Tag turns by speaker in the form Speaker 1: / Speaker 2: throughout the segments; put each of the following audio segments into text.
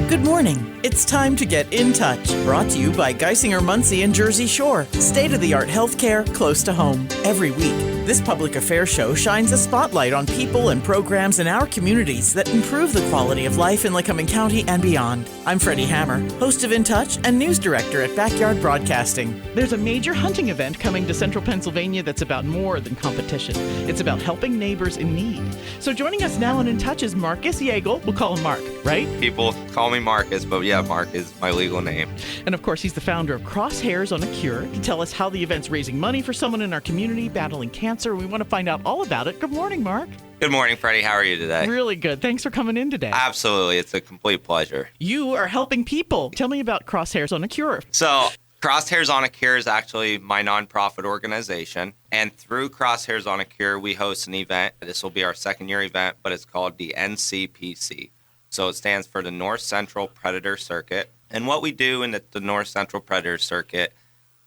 Speaker 1: Good morning. It's time to get in touch. Brought to you by Geisinger Muncie and Jersey Shore. State-of-the-art healthcare close to home. Every week, this public affairs show shines a spotlight on people and programs in our communities that improve the quality of life in Lycoming County and beyond. I'm Freddi Hammer, host of In Touch and news director at Backyard Broadcasting. There's a major hunting event coming to central Pennsylvania that's about more than competition. It's about helping neighbors in need. So joining us now on In Touch is Marcus Yeager. We'll call him Mark, right?
Speaker 2: People call me Marcus, but yeah, Mark is my legal name.
Speaker 1: And of course, he's the founder of Crosshairs on a Cure to tell us how the event's raising money for someone in our community battling cancer. We want to find out all about it. Good morning, Mark.
Speaker 2: Good morning, Freddi. How are you today?
Speaker 1: Really good. Thanks for coming in today.
Speaker 2: Absolutely. It's a complete pleasure.
Speaker 1: You are helping people. Tell me about Crosshairs on a Cure.
Speaker 2: So, Crosshairs on a Cure is actually my nonprofit organization. And through Crosshairs on a Cure, we host an event. This will be our second year event, but it's called the NCPC. So it stands for the North Central Predator Circuit. And what we do in the North Central Predator Circuit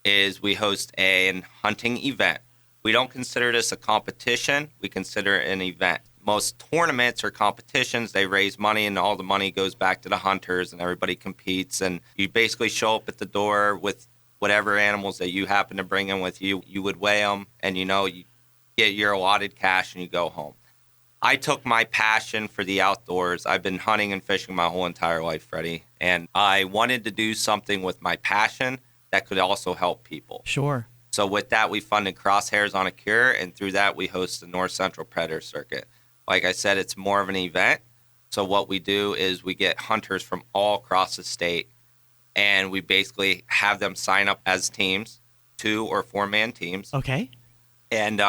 Speaker 2: is we host a hunting event. We don't consider this a competition. We consider it an event. Most tournaments or competitions, they raise money and all the money goes back to the hunters and everybody competes. And you basically show up at the door with whatever animals that you happen to bring in with you. You would weigh them and, you get your allotted cash and you go home. I took my passion for the outdoors. I've been hunting and fishing my whole entire life, Freddi. And I wanted to do something with my passion that could also help people.
Speaker 1: Sure.
Speaker 2: So with that, we funded Crosshairs on a Cure, and through that, we host the North Central Predator Circuit. Like I said, it's more of an event. So what we do is we get hunters from all across the state, and we basically have them sign up as teams, 2 or 4-man teams.
Speaker 1: Okay.
Speaker 2: And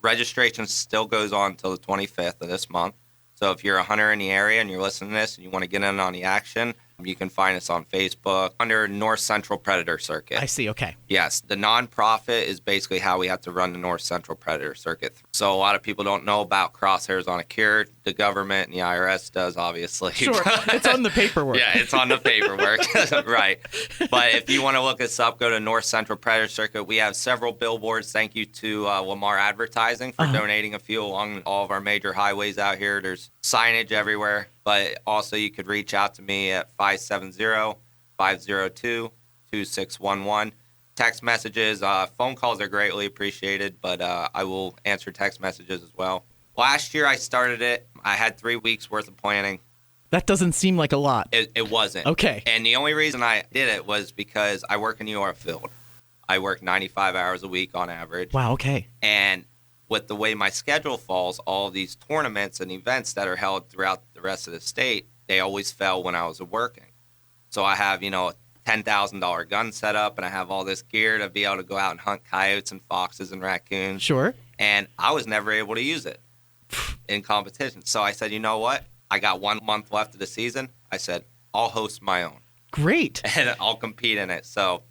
Speaker 2: registration still goes on until the 25th of this month. So if you're a hunter in the area and you're listening to this and you want to get in on the action, you can find us on Facebook under North Central Predator Circuit.
Speaker 1: I see. Okay.
Speaker 2: Yes. The nonprofit is basically how we have to run the North Central Predator Circuit. So a lot of people don't know about Crosshairs on a Cure. The government and the IRS does, obviously.
Speaker 1: Sure. It's on the paperwork.
Speaker 2: Yeah, it's on the paperwork. Right. But if you want to look us up, go to North Central Predator Circuit. We have several billboards. Thank you to Lamar Advertising for donating a few along all of our major highways out here. There's signage everywhere. But also you could reach out to me at 570-502-2611. Text messages, phone calls are greatly appreciated, but I will answer text messages as well. Last year I started it. I had 3 weeks worth of planning.
Speaker 1: That doesn't seem like a lot.
Speaker 2: It wasn't.
Speaker 1: Okay.
Speaker 2: And the only reason I did it was because I work in the oil field. I work 95 hours a week on average.
Speaker 1: Wow, okay.
Speaker 2: And with the way my schedule falls, all of these tournaments and events that are held throughout the rest of the state, they always fell when I was working. So I have, a $10,000 gun set up, and I have all this gear to be able to go out and hunt coyotes and foxes and raccoons.
Speaker 1: Sure.
Speaker 2: And I was never able to use it in competition. So I said, you know what? I got 1 month left of the season. I said, I'll host my own.
Speaker 1: Great.
Speaker 2: And I'll compete in it. So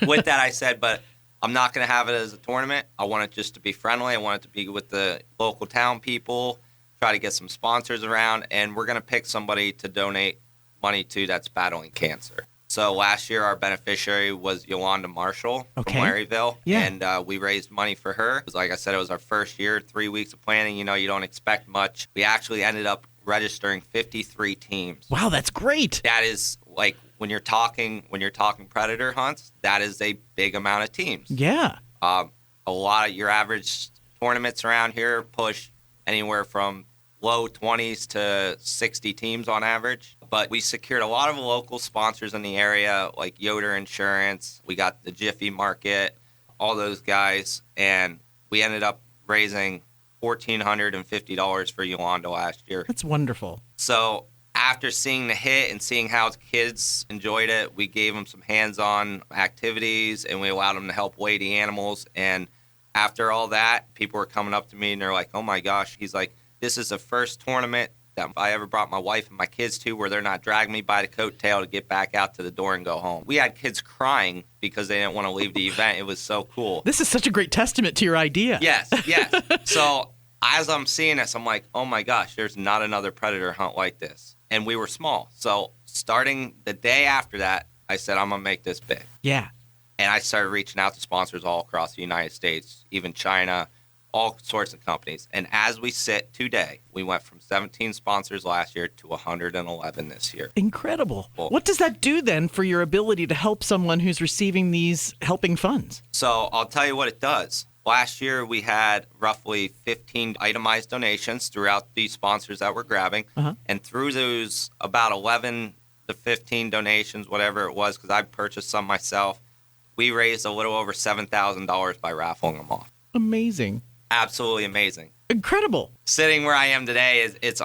Speaker 2: with that, I said, but I'm not going to have it as a tournament. I want it just to be friendly. I want it to be with the local town people, try to get some sponsors around, and we're going to pick somebody to donate money to that's battling cancer. So last year, our beneficiary was Yolanda Marshall from Maryville, and we raised money for her. Like I said, it was our first year, 3 weeks of planning. You don't expect much. We actually ended up registering 53 teams.
Speaker 1: Wow, that's great.
Speaker 2: That is like when you're talking predator hunts, that is a big amount of teams.
Speaker 1: Yeah.
Speaker 2: A lot of your average tournaments around here push anywhere from low 20s to 60 teams on average. But we secured a lot of local sponsors in the area, like Yoder Insurance. We got the Jiffy Market, all those guys. And we ended up raising $1,450 for Yolanda last year.
Speaker 1: That's wonderful.
Speaker 2: So after seeing the hit and seeing how kids enjoyed it, we gave them some hands-on activities, and we allowed them to help weigh the animals. And after all that, people were coming up to me, and they're like, oh, my gosh. He's like, this is the first tournament that I ever brought my wife and my kids to where they're not dragging me by the coattail to get back out to the door and go home. We had kids crying because they didn't want to leave the event. It was so cool.
Speaker 1: This is such a great testament to your idea.
Speaker 2: Yes. So as I'm seeing this, I'm like, oh, my gosh, there's not another predator hunt like this. And we were small. So starting the day after that, I said, I'm going to make this big.
Speaker 1: Yeah.
Speaker 2: And I started reaching out to sponsors all across the United States, even China, all sorts of companies. And as we sit today, we went from 17 sponsors last year to 111 this year.
Speaker 1: Incredible.
Speaker 2: Well,
Speaker 1: What does that do then for your ability to help someone who's receiving these helping funds?
Speaker 2: So I'll tell you what it does. Last year, we had roughly 15 itemized donations throughout these sponsors that we're grabbing. And through those about 11 to 15 donations, whatever it was, because I purchased some myself, we raised a little over $7,000 by raffling them off.
Speaker 1: Amazing.
Speaker 2: Absolutely amazing.
Speaker 1: Incredible.
Speaker 2: Sitting where I am today, it's.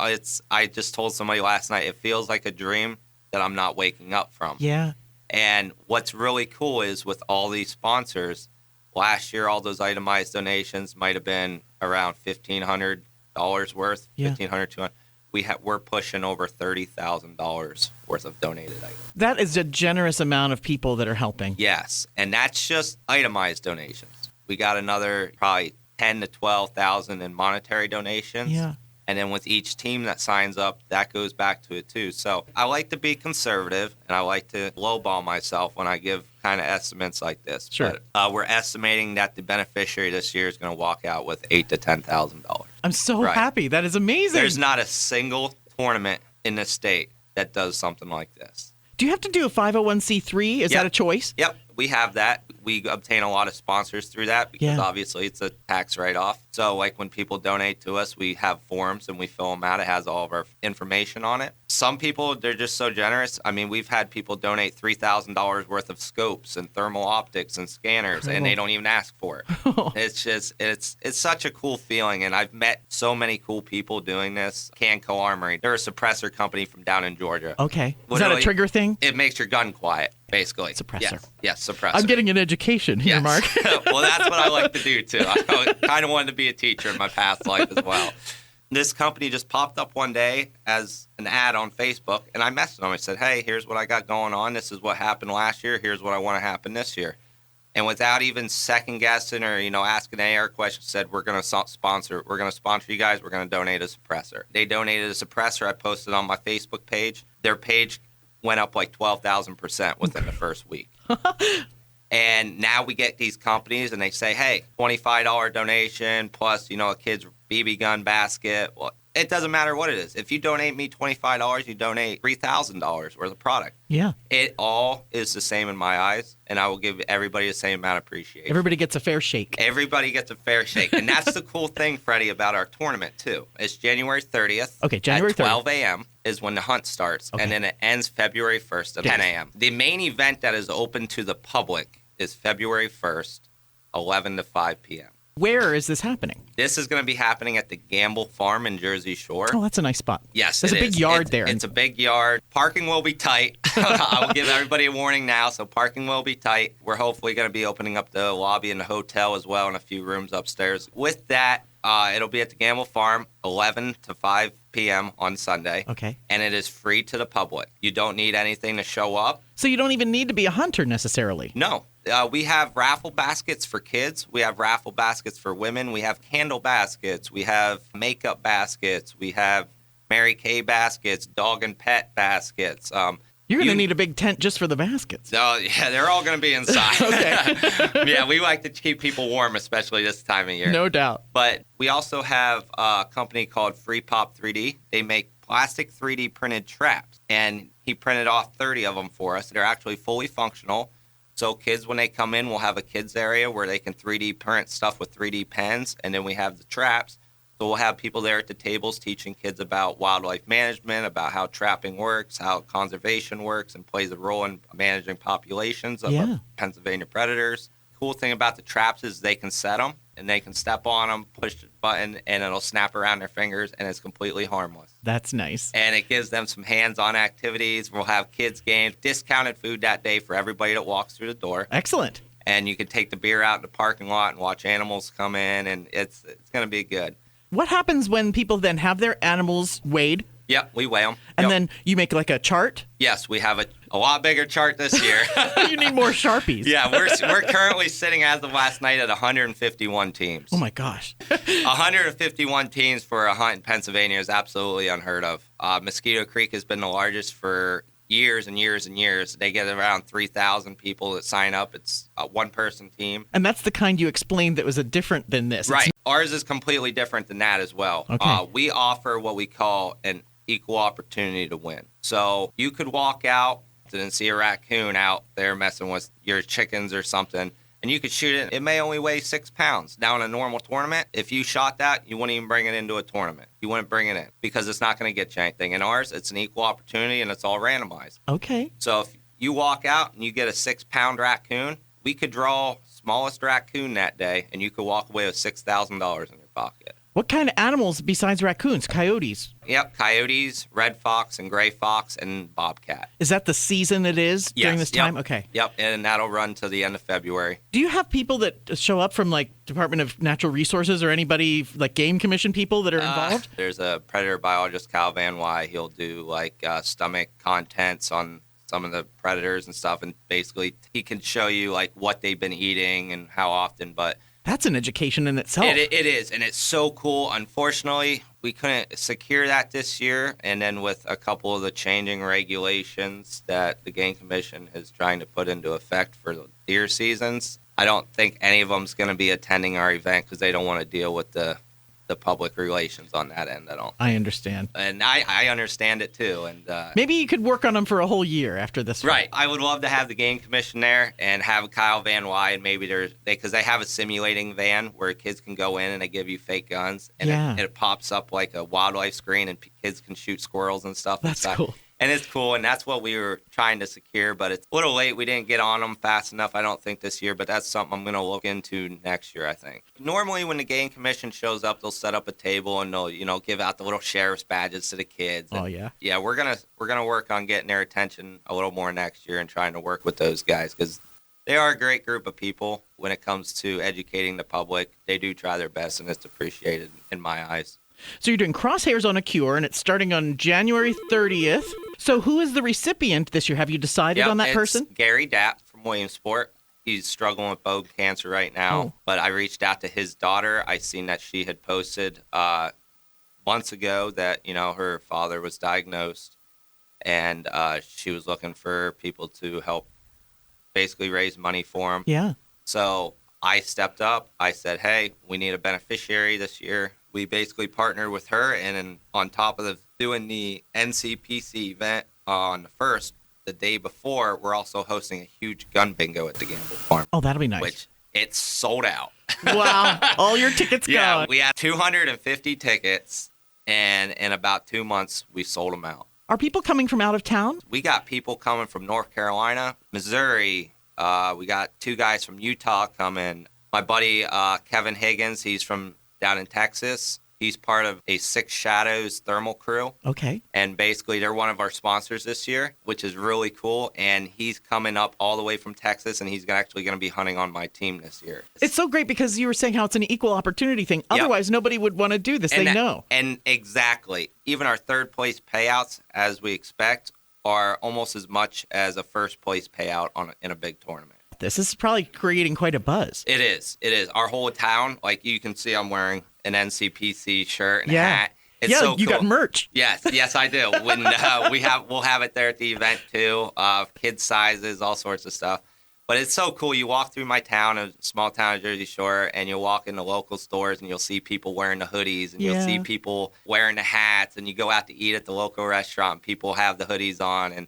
Speaker 2: I just told somebody last night, it feels like a dream that I'm not waking up from.
Speaker 1: Yeah.
Speaker 2: And what's really cool is with all these sponsors, last year, all those itemized donations might have been around $1,500 worth,
Speaker 1: Yeah.
Speaker 2: $1,500, $200. We're pushing over $30,000 worth of donated items.
Speaker 1: That is a generous amount of people that are helping.
Speaker 2: Yes, and that's just itemized donations. We got another probably 10 to 12,000 in monetary donations.
Speaker 1: Yeah.
Speaker 2: And then with each team that signs up, that goes back to it too. So I like to be conservative, and I like to lowball myself when I give kind of estimates like this.
Speaker 1: Sure.
Speaker 2: But we're estimating that the beneficiary this year is going to walk out with $8,000 to $10,000.
Speaker 1: I'm so
Speaker 2: Right.
Speaker 1: happy. That is amazing.
Speaker 2: There's not a single tournament in the state that does something like this.
Speaker 1: Do you have to do a 501c3? Is
Speaker 2: Yep.
Speaker 1: that a choice?
Speaker 2: Yep, we have that. We obtain a lot of sponsors through that because
Speaker 1: Yeah.
Speaker 2: obviously it's a tax write-off. So like when people donate to us, we have forms and we fill them out. It has all of our information on it. Some people, they're just so generous. I mean, we've had people donate $3,000 worth of scopes and thermal optics and scanners, and they don't even ask for it. It's just, it's such a cool feeling, and I've met so many cool people doing this. Canco Armory, they're a suppressor company from down in Georgia.
Speaker 1: Okay. Is that a
Speaker 2: Literally,
Speaker 1: trigger thing?
Speaker 2: It makes your gun quiet, basically.
Speaker 1: Suppressor.
Speaker 2: Yes, suppressor.
Speaker 1: I'm getting an education here,
Speaker 2: Yes.
Speaker 1: Mark.
Speaker 2: Well, that's what I like to do, too. I kind of wanted to be a teacher in my past life as well. This company just popped up one day as an ad on Facebook, and I messaged them. I said, hey, here's what I got going on. This is what happened last year. Here's what I want to happen this year. And without even second-guessing or, asking an AR question, said, we're going to sponsor you guys. We're going to donate a suppressor. They donated a suppressor. I posted on my Facebook page. Their page went up like 12,000% within the first week. And now we get these companies and they say, hey, $25 donation plus, a kid's BB gun basket. Well, it doesn't matter what it is. If you donate me $25, you donate $3,000 worth of product.
Speaker 1: Yeah.
Speaker 2: It all is the same in my eyes, and I will give everybody the same amount of appreciation.
Speaker 1: Everybody gets a fair shake.
Speaker 2: Everybody gets a fair shake. And that's the cool thing, Freddi, about our tournament, too. It's January 30th.
Speaker 1: Okay, January
Speaker 2: at 12 a.m. is when the hunt starts,
Speaker 1: Okay.
Speaker 2: and then it ends February 1st at 10 a.m. The main event that is open to the public is February 1st, 11 to 5 p.m.
Speaker 1: Where is this happening?
Speaker 2: This is going to be happening at the Gamble Farm in Jersey Shore.
Speaker 1: Oh, that's a nice spot.
Speaker 2: Yes,
Speaker 1: There's
Speaker 2: it
Speaker 1: a big
Speaker 2: is.
Speaker 1: yard there.
Speaker 2: It's a big yard. Parking will be tight. I will give everybody a warning now, so parking will be tight. We're hopefully going to be opening up the lobby in the hotel as well and a few rooms upstairs. With that, it'll be at the Gamble Farm, 11 to 5 p.m. on Sunday.
Speaker 1: Okay.
Speaker 2: And it is free to the public. You don't need anything to show up.
Speaker 1: So you don't even need to be a hunter necessarily.
Speaker 2: No. We have raffle baskets for kids. We have raffle baskets for women. We have candle baskets. We have makeup baskets. We have Mary Kay baskets, dog and pet baskets.
Speaker 1: You're going to need a big tent just for the baskets.
Speaker 2: Oh, yeah, they're all going to be inside.
Speaker 1: Okay.
Speaker 2: Yeah, we like to keep people warm, especially this time of year.
Speaker 1: No doubt.
Speaker 2: But we also have a company called Free Pop 3D. They make plastic 3D printed traps, and he printed off 30 of them for us. They're actually fully functional. So kids, when they come in, we'll have a kids area where they can 3D print stuff with 3D pens, and then we have the traps. So we'll have people there at the tables teaching kids about wildlife management, about how trapping works, how conservation works, and plays a role in managing populations of Pennsylvania predators. Cool thing about the traps is they can set them, and they can step on them, push the button, and it'll snap around their fingers, and it's completely harmless.
Speaker 1: That's nice.
Speaker 2: And it gives them some hands-on activities. We'll have kids' games, discounted food that day for everybody that walks through the door.
Speaker 1: Excellent.
Speaker 2: And you can take the beer out in the parking lot and watch animals come in, and it's going to be good.
Speaker 1: What happens when people then have their animals weighed?
Speaker 2: Yep, we weigh them.
Speaker 1: And then you make like a chart?
Speaker 2: Yes, we have a lot bigger chart this year.
Speaker 1: You need more Sharpies.
Speaker 2: Yeah, we're currently sitting as of last night at 151 teams.
Speaker 1: Oh, my gosh.
Speaker 2: 151 teams for a hunt in Pennsylvania is absolutely unheard of. Mosquito Creek has been the largest for years and years and years. They get around 3,000 people that sign up. It's a one-person team.
Speaker 1: And that's the kind you explained that was different than this.
Speaker 2: Right. Ours is completely different than that as well.
Speaker 1: Okay.
Speaker 2: We offer what we call an equal opportunity to win. So you could walk out and see a raccoon out there messing with your chickens or something, and you could shoot it. It may only weigh 6 pounds. Now in a normal tournament, if you shot that, you wouldn't even bring it into a tournament. You wouldn't bring it in because it's not going to get you anything. In ours, it's an equal opportunity, and it's all randomized.
Speaker 1: Okay.
Speaker 2: So if you walk out and you get a 6-pound raccoon, we could draw smallest raccoon that day, and you could walk away with $6,000 in your pocket.
Speaker 1: What kind of animals besides raccoons? Coyotes?
Speaker 2: Yep, coyotes, red fox, and gray fox, and bobcat.
Speaker 1: Is that the season it is during this time?
Speaker 2: Yep.
Speaker 1: Okay.
Speaker 2: Yep, and that'll run to the end of February.
Speaker 1: Do you have people that show up from, like, Department of Natural Resources or anybody, like, Game Commission people that are involved?
Speaker 2: There's a predator biologist, Kyle Van Wy. He'll do, like, stomach contents on some of the predators and stuff, and basically he can show you, like, what they've been eating and how often, but
Speaker 1: That's an education in itself.
Speaker 2: It is, and it's so cool. Unfortunately, we couldn't secure that this year, and then with a couple of the changing regulations that the Game Commission is trying to put into effect for the deer seasons, I don't think any of them's going to be attending our event because they don't want to deal with the public relations on that end.
Speaker 1: I understand.
Speaker 2: And I understand it too. And
Speaker 1: maybe you could work on them for a whole year after this.
Speaker 2: Right. I would love to have the Game Commission there and have Kyle Van Wy, and maybe because they have a simulating van where kids can go in and they give you fake guns, and it pops up like a wildlife screen, and kids can shoot squirrels and stuff.
Speaker 1: That's
Speaker 2: inside.
Speaker 1: cool.
Speaker 2: And it's cool, and that's what we were trying to secure, but it's a little late. We didn't get on them fast enough, I don't think, this year, but that's something I'm going to look into next year, I think. Normally, when the Game Commission shows up, they'll set up a table, and they'll, give out the little sheriff's badges to the kids. And,
Speaker 1: oh, yeah?
Speaker 2: Yeah, we're gonna work on getting their attention a little more next year and trying to work with those guys, because they are a great group of people when it comes to educating the public. They do try their best, and it's appreciated in my eyes.
Speaker 1: So you're doing Crosshairs on a Cure, and it's starting on January 30th. So who is the recipient this year? Have you decided on that person?
Speaker 2: Gary Dapp from Williamsport. He's struggling with bone cancer right now, but I reached out to his daughter. I seen that she had posted months ago that, her father was diagnosed, and she was looking for people to help basically raise money for him.
Speaker 1: Yeah. So
Speaker 2: I stepped up. I said, hey, we need a beneficiary this year. We basically partnered with her, and then on top of doing the NCPC event on the 1st, the day before, we're also hosting a huge gun bingo at the Gamble Farm.
Speaker 1: Oh, that'll be nice.
Speaker 2: Which it's sold out.
Speaker 1: Wow. All your tickets gone.
Speaker 2: Yeah, we had 250 tickets, and in about 2 months, we sold them out.
Speaker 1: Are people coming from out of town?
Speaker 2: We got people coming from North Carolina, Missouri. We got 2 guys from Utah coming. My buddy, Kevin Higgins, he's from down in Texas. He's part of a Six Shadows thermal crew.
Speaker 1: Okay.
Speaker 2: And basically, they're one of our sponsors this year, which is really cool. And he's coming up all the way from Texas, and he's actually going to be hunting on my team this year.
Speaker 1: It's so great because you were saying how it's an equal opportunity thing.
Speaker 2: Yep.
Speaker 1: Otherwise, nobody would want to do this.
Speaker 2: And
Speaker 1: they know.
Speaker 2: And exactly. Even our third place payouts, as we expect, are almost as much as a first place payout in a big tournament.
Speaker 1: This is probably creating quite a buzz.
Speaker 2: It is. Our whole town, like you can see, I'm wearing an NCPC shirt and hat. It's so
Speaker 1: you
Speaker 2: cool.
Speaker 1: got merch.
Speaker 2: Yes, I do. When we'll have it there at the event too. Kids sizes, all sorts of stuff. But it's so cool. You walk through my town, a small town of Jersey Shore, and you'll walk into local stores and you'll see people wearing the hoodies, and you'll see people wearing the hats, and you go out to eat at the local restaurant and people have the hoodies on, and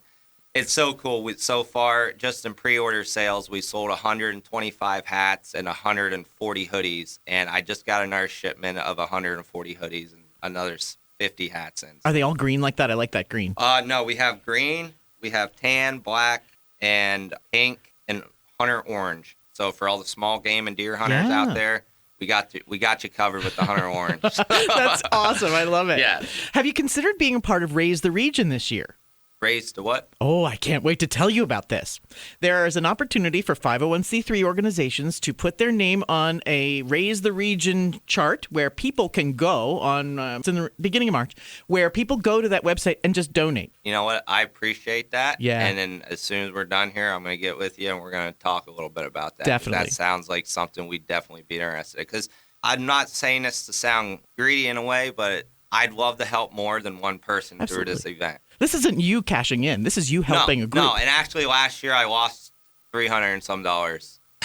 Speaker 2: it's so cool. So far, just in pre-order sales, we sold 125 hats and 140 hoodies, and I just got another shipment of 140 hoodies and another 50 hats in.
Speaker 1: Are they all green like that? I like that green.
Speaker 2: No, we have green, we have tan, black, and pink, and hunter orange. So for all the small game and deer hunters out there, we got you covered with the hunter orange.
Speaker 1: That's awesome. I love it.
Speaker 2: Yeah.
Speaker 1: Have you considered being a part of Raise the Region this year?
Speaker 2: Raised to what?
Speaker 1: Oh, I can't wait to tell you about this. There is an opportunity for 501c3 organizations to put their name on a Raise the Region chart where people can go on, it's in the beginning of March, where people go to that website and just donate.
Speaker 2: You know what? I appreciate that.
Speaker 1: Yeah.
Speaker 2: And then as soon as we're done here, I'm going to get with you and we're going to talk a little bit about that.
Speaker 1: Definitely.
Speaker 2: That sounds like something we'd definitely be interested in. Because I'm not saying this to sound greedy in a way, but I'd love to help more than one person through this event.
Speaker 1: This isn't you cashing in. This is you helping a group.
Speaker 2: No, and actually last year I lost $300 and some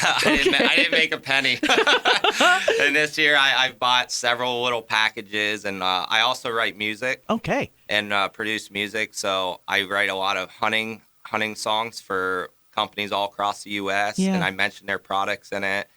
Speaker 2: I didn't make a penny. And this year I've bought several little packages, and I also write music.
Speaker 1: Okay.
Speaker 2: And produce music. So I write a lot of hunting songs for companies all across the U.S.
Speaker 1: Yeah.
Speaker 2: And I mention their products in it.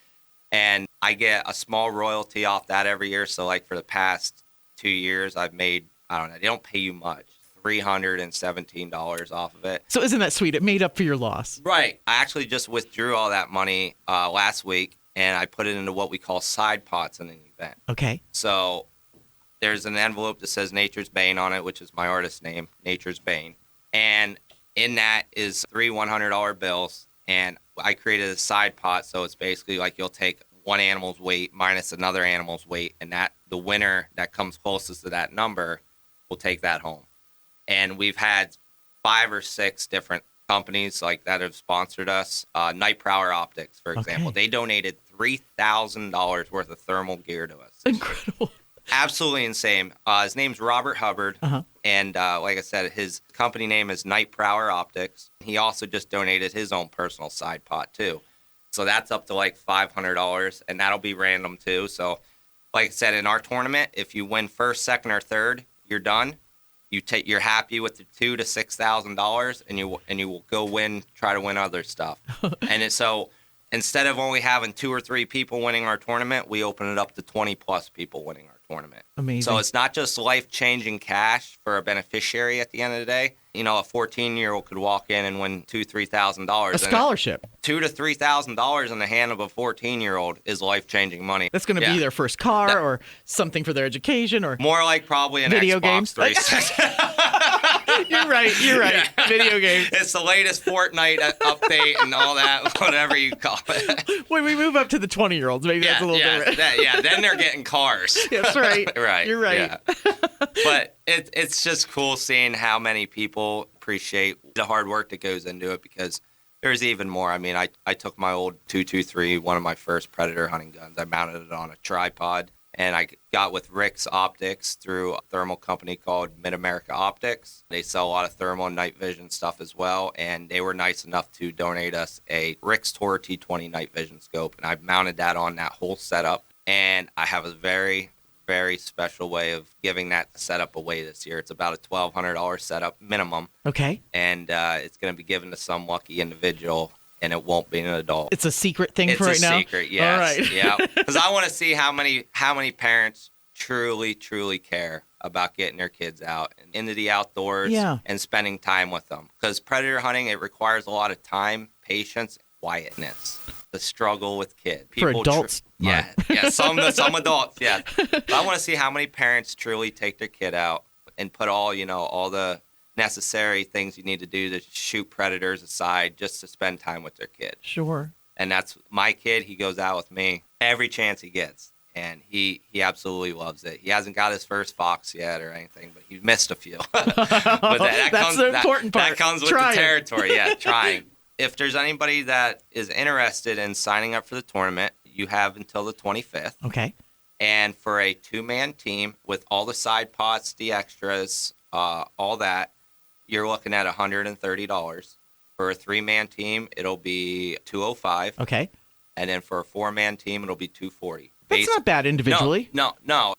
Speaker 2: And I get a small royalty off that every year. So like for the past 2 years, I've made, I don't know, they don't pay you much. $317 off of it.
Speaker 1: So isn't that sweet? It made up for your loss.
Speaker 2: Right. I actually just withdrew all that money last week, and I put it into what we call side pots in an event.
Speaker 1: Okay.
Speaker 2: So there's an envelope that says Nature's Bane on it, which is my artist name, Nature's Bane. And in that is 3 $100 bills. And I created a side pot. So it's basically like you'll take one animal's weight minus another animal's weight. And that the winner that comes closest to that number will take that home. And we've had 5 or 6 different companies like that have sponsored us. Night Prowler Optics, for example.
Speaker 1: Okay.
Speaker 2: They donated $3,000 worth of thermal gear to us.
Speaker 1: Incredible.
Speaker 2: Absolutely insane. His name's Robert Hubbard. And like I said, his company name is Night Prowler Optics. He also just donated his own personal side pot, too. So that's up to like $500, and that'll be random, too. So like I said, in our tournament, if you win first, second, or third, you're done. You're happy with the $2,000 to $6,000, and you will go try to win other stuff. So instead of only having 2 or 3 people winning our tournament, we open it up to 20 plus people winning our tournament.
Speaker 1: Amazing.
Speaker 2: So it's not just life-changing cash for a beneficiary at the end of the day. You know, a 14-year-old could walk in and win $2,000, $3,000.
Speaker 1: A scholarship.
Speaker 2: $2,000 to $3,000 in the hand of a 14-year-old is life-changing money.
Speaker 1: That's going to be their first car or something for their education, or
Speaker 2: more like probably an
Speaker 1: video
Speaker 2: Xbox
Speaker 1: games.
Speaker 2: 360.
Speaker 1: You're right. Yeah. Video games.
Speaker 2: It's the latest Fortnite update and all that, whatever you call it.
Speaker 1: When we move up to the 20-year-olds, maybe that's a little different.
Speaker 2: Then they're getting cars.
Speaker 1: That's right.
Speaker 2: Right.
Speaker 1: You're right.
Speaker 2: Yeah. But it's just cool seeing how many people appreciate the hard work that goes into it, because there's even more. I mean, I took my old 223, one of my first Predator hunting guns. I mounted it on a tripod, and I got with Rick's Optics through a thermal company called Mid-America Optics. They sell a lot of thermal and night vision stuff as well, and they were nice enough to donate us a Rick's Tor T20 night vision scope, and I mounted that on that whole setup, and I have a very, very special way of giving that setup away this year. It's about a $1,200 setup minimum.
Speaker 1: Okay.
Speaker 2: And it's going to be given to some lucky individual, and it won't be an adult.
Speaker 1: It's a secret thing for right now?
Speaker 2: It's a secret, yes.
Speaker 1: All right.
Speaker 2: Yeah. Because I want to see how many parents truly, truly care about getting their kids out and into the outdoors and spending time with them. Because predator hunting, it requires a lot of time, patience, quietness. The struggle with kids.
Speaker 1: For adults.
Speaker 2: Some adults, yeah. But I want to see how many parents truly take their kid out and put all the necessary things you need to do to shoot predators aside just to spend time with their kid.
Speaker 1: Sure.
Speaker 2: And that's my kid. He goes out with me every chance he gets. And he absolutely loves it. He hasn't got his first fox yet or anything, but he missed a few. But
Speaker 1: that's the important part.
Speaker 2: That comes with the territory. Yeah, trying. If there's anybody that is interested in signing up for the tournament, you have until the 25th.
Speaker 1: Okay.
Speaker 2: And for a 2-man team with all the side pots, the extras, all that, you're looking at $130. For a 3-man team, it'll be $205.
Speaker 1: Okay.
Speaker 2: And then for a 4-man team, it'll be $240.
Speaker 1: That's not bad individually.
Speaker 2: No.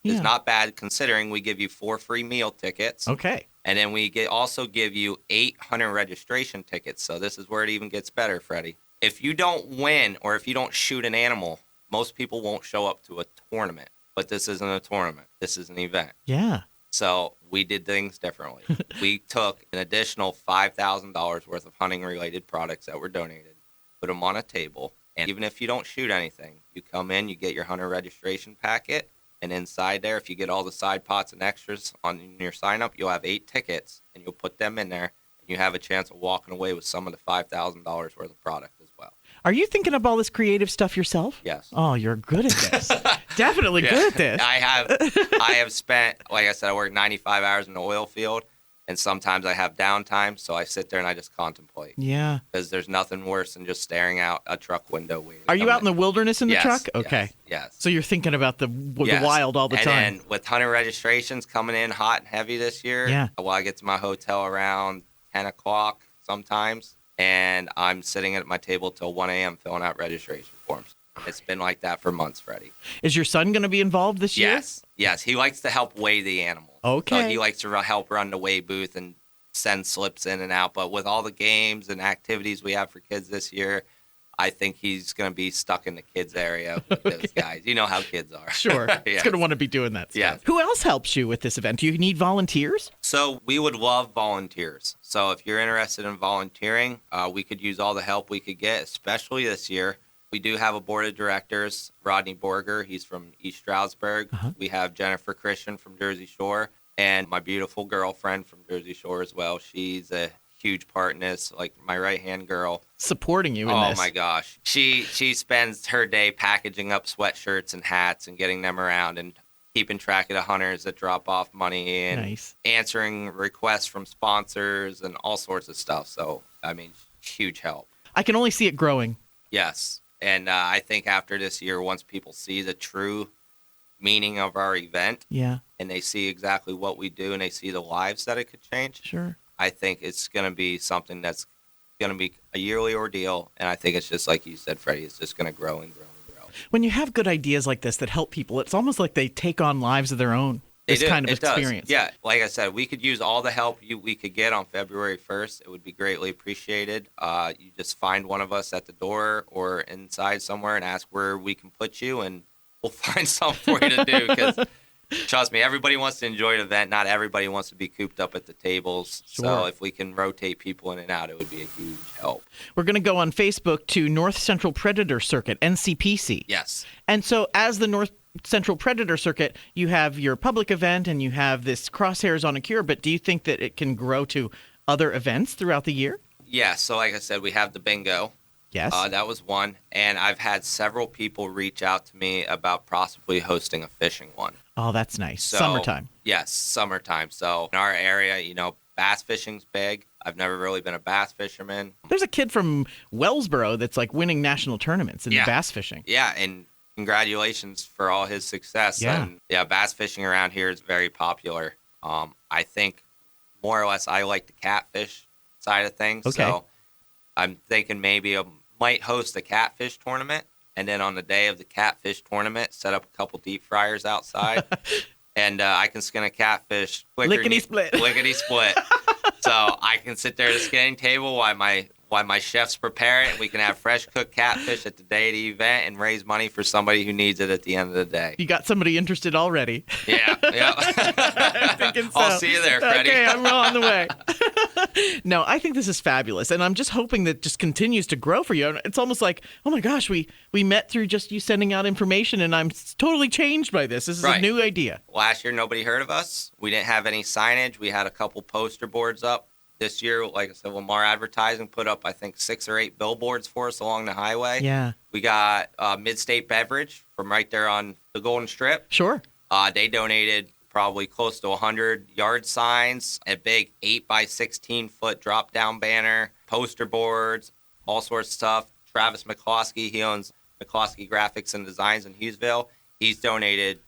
Speaker 2: It's not bad considering we give you 4 free meal tickets.
Speaker 1: Okay.
Speaker 2: And then we also give you 800 registration tickets. So this is where it even gets better, Freddi. If you don't win or if you don't shoot an animal, most people won't show up to a tournament. But this isn't a tournament. This is an event.
Speaker 1: Yeah.
Speaker 2: So we did things differently. We took an additional $5,000 worth of hunting-related products that were donated, put them on a table, and even if you don't shoot anything, you come in, you get your hunter registration packet, and inside there, if you get all the side pots and extras on your sign-up, you'll have 8 tickets, and you'll put them in there, and you have a chance of walking away with some of the $5,000 worth of product as well.
Speaker 1: Are you thinking of all this creative stuff yourself?
Speaker 2: Yes.
Speaker 1: Oh, you're good at this. Definitely good at this.
Speaker 2: I have spent, like I said, I work 95 hours in the oil field, and sometimes I have downtime, so I sit there and I just contemplate.
Speaker 1: Yeah.
Speaker 2: Because there's nothing worse than just staring out a truck window.
Speaker 1: Are you out in the wilderness in the
Speaker 2: Yes,
Speaker 1: truck? Okay.
Speaker 2: Yes.
Speaker 1: So you're thinking about the wild all the time.
Speaker 2: And then with hunter registrations coming in hot and heavy this year, I get to my hotel around 10 o'clock sometimes. and I'm sitting at my table till 1 a.m. filling out registration forms. It's been like that for months, Freddi.
Speaker 1: Is your son going to be involved this year?
Speaker 2: Yes. He likes to help weigh the animal.
Speaker 1: Okay.
Speaker 2: So he likes to help run the weigh booth and send slips in and out. But with all the games and activities we have for kids this year, I think he's going to be stuck in the kids area with those guys. You know how kids are.
Speaker 1: Sure.
Speaker 2: Yes.
Speaker 1: He's going to want to be doing that stuff.
Speaker 2: Yes.
Speaker 1: Who else helps you with this event? Do you need volunteers?
Speaker 2: So we would love volunteers. So if you're interested in volunteering, we could use all the help we could get, especially this year. We do have a board of directors, Rodney Borger. He's from East Stroudsburg. We have Jennifer Christian from Jersey Shore, and my beautiful girlfriend from Jersey Shore as well. She's a huge part in this, like my right-hand girl.
Speaker 1: Supporting you in this.
Speaker 2: Oh, my gosh. She spends her day packaging up sweatshirts and hats and getting them around and keeping track of the hunters that drop off money and answering requests from sponsors and all sorts of stuff. So, I mean, huge help.
Speaker 1: I can only see it growing.
Speaker 2: Yes. And I think after this year, once people see the true meaning of our event and they see exactly what we do and they see the lives that it could change, I think it's going to be something that's going to be a yearly ordeal. And I think it's just like you said, Freddi, it's just going to grow and grow and grow.
Speaker 1: When you have good ideas like this that help people, it's almost like they take on lives of their own. This kind of experience.
Speaker 2: Yeah, like I said, we could use all the help we could get on February 1st. It would be greatly appreciated. You just find one of us at the door or inside somewhere and ask where we can put you, and we'll find something for you to do. Because trust me, everybody wants to enjoy an event. Not everybody wants to be cooped up at the tables. So if we can rotate people in and out, it would be a huge help. We're
Speaker 1: going to go on Facebook to North Central Predator Circuit, NCPC.
Speaker 2: Yes.
Speaker 1: And so as the North Central Predator Circuit, you have your public event and you have this Crosshairs on a Cure, but do you think that it can grow to other events throughout the year?
Speaker 2: Yeah, so like I said, we have the bingo.
Speaker 1: Yes.
Speaker 2: That was one, and I've had several people reach out to me about possibly hosting a fishing one.
Speaker 1: Oh, that's nice. Summertime.
Speaker 2: Yes, summertime. So in our area, bass fishing's big. I've never really been a bass fisherman.
Speaker 1: There's a kid from Wellsboro that's like winning national tournaments in bass fishing.
Speaker 2: Yeah, and congratulations for all his success.
Speaker 1: Yeah.
Speaker 2: And bass fishing around here is very popular. I think more or less I like the catfish side of things.
Speaker 1: Okay.
Speaker 2: So I'm thinking maybe I might host a catfish tournament, and then on the day of the catfish tournament, set up a couple deep fryers outside, and I can skin a catfish
Speaker 1: lickety-split.
Speaker 2: Lickety-split. So I can sit there at a skinning table while my chefs prepare it. We can have fresh cooked catfish at the day of the event and raise money for somebody who needs it at the end of the day.
Speaker 1: You got somebody interested already.
Speaker 2: Yeah.
Speaker 1: I'm thinking so.
Speaker 2: I'll see you there, Freddi.
Speaker 1: Okay, I'm well on the way. No, I think this is fabulous, and I'm just hoping that just continues to grow for you. It's almost like, oh my gosh, we met through just you sending out information, and I'm totally changed by this. This is a new idea.
Speaker 2: Last year, nobody heard of us. We didn't have any signage. We had a couple poster boards up. This year, like I said, Lamar Advertising put up, I think, 6 or 8 billboards for us along the highway.
Speaker 1: Yeah.
Speaker 2: We got Mid-State Beverage from right there on the Golden Strip.
Speaker 1: Sure.
Speaker 2: They donated probably close to 100 yard signs, a big 8 by 16 foot drop down banner, poster boards, all sorts of stuff. Travis McCloskey, he owns McCloskey Graphics and Designs in Hughesville. He's donated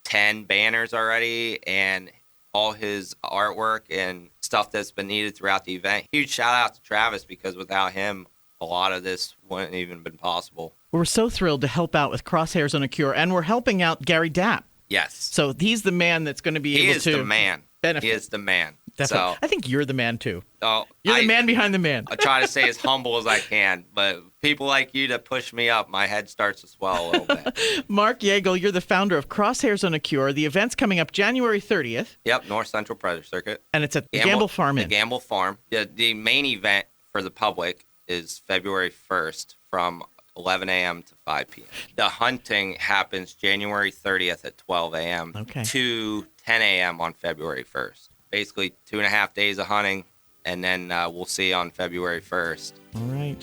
Speaker 2: 10 banners already and all his artwork and stuff that's been needed throughout the event. Huge shout out to Travis, because without him, a lot of this wouldn't even been possible.
Speaker 1: We're so thrilled to help out with Crosshairs on a Cure, and we're helping out Gary Dapp.
Speaker 2: Yes.
Speaker 1: So he's the man that's going to be able to
Speaker 2: He is the man.
Speaker 1: Benefit.
Speaker 2: He is the man.
Speaker 1: Definitely.
Speaker 2: So,
Speaker 1: I think you're the man, too.
Speaker 2: Oh,
Speaker 1: You're the man behind the man.
Speaker 2: I try to stay as humble as I can, but people like you that push me up, my head starts to swell a little bit.
Speaker 1: Mark Yeager, you're the founder of Crosshairs on a Cure. The event's coming up January 30th.
Speaker 2: Yep, North Central Predator Circuit.
Speaker 1: And it's at Gamble Farm Inn.
Speaker 2: The Gamble Farm. The main event for the public is February 1st from 11 a.m. to 5 p.m. The hunting happens January 30th at 12 a.m. to 10 a.m. on February 1st. Basically 2.5 days of hunting, and then we'll see on February 1st.
Speaker 1: All right.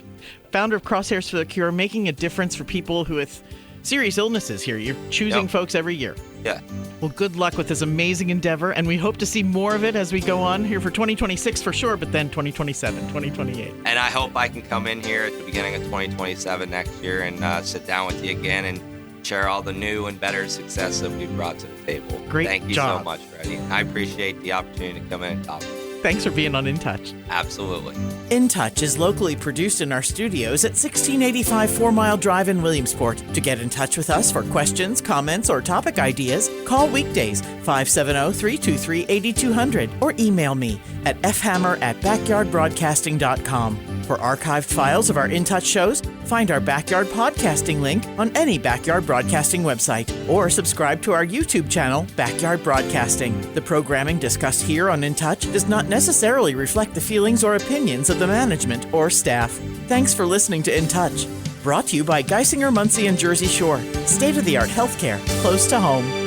Speaker 1: Founder of Crosshairs for the Cure, making a difference for people who with serious illnesses here. You're choosing folks every year.
Speaker 2: Yeah.
Speaker 1: Well, good luck with this amazing endeavor, and we hope to see more of it as we go on here for 2026 for sure, but then 2027, 2028.
Speaker 2: And I hope I can come in here at the beginning of 2027 next year and sit down with you again and share all the new and better success that we've brought to the table.
Speaker 1: Great
Speaker 2: Thank you
Speaker 1: job.
Speaker 2: so much, Freddi. I appreciate the opportunity to come in and talk.
Speaker 1: Thanks for being on In Touch.
Speaker 2: Absolutely.
Speaker 1: In Touch is locally produced in our studios at 1685 4 Mile Drive in Williamsport. To get in touch with us for questions, comments, or topic ideas, call weekdays 570-323-8200 or email me at fhammer@backyardbroadcasting.com. For archived files of our In Touch shows, find our Backyard Podcasting link on any Backyard Broadcasting website or subscribe to our YouTube channel, Backyard Broadcasting. The programming discussed here on In Touch does not necessarily reflect the feelings or opinions of the management or staff. Thanks for listening to In Touch. Brought to you by Geisinger, Muncie, and Jersey Shore. State-of-the-art healthcare close to home.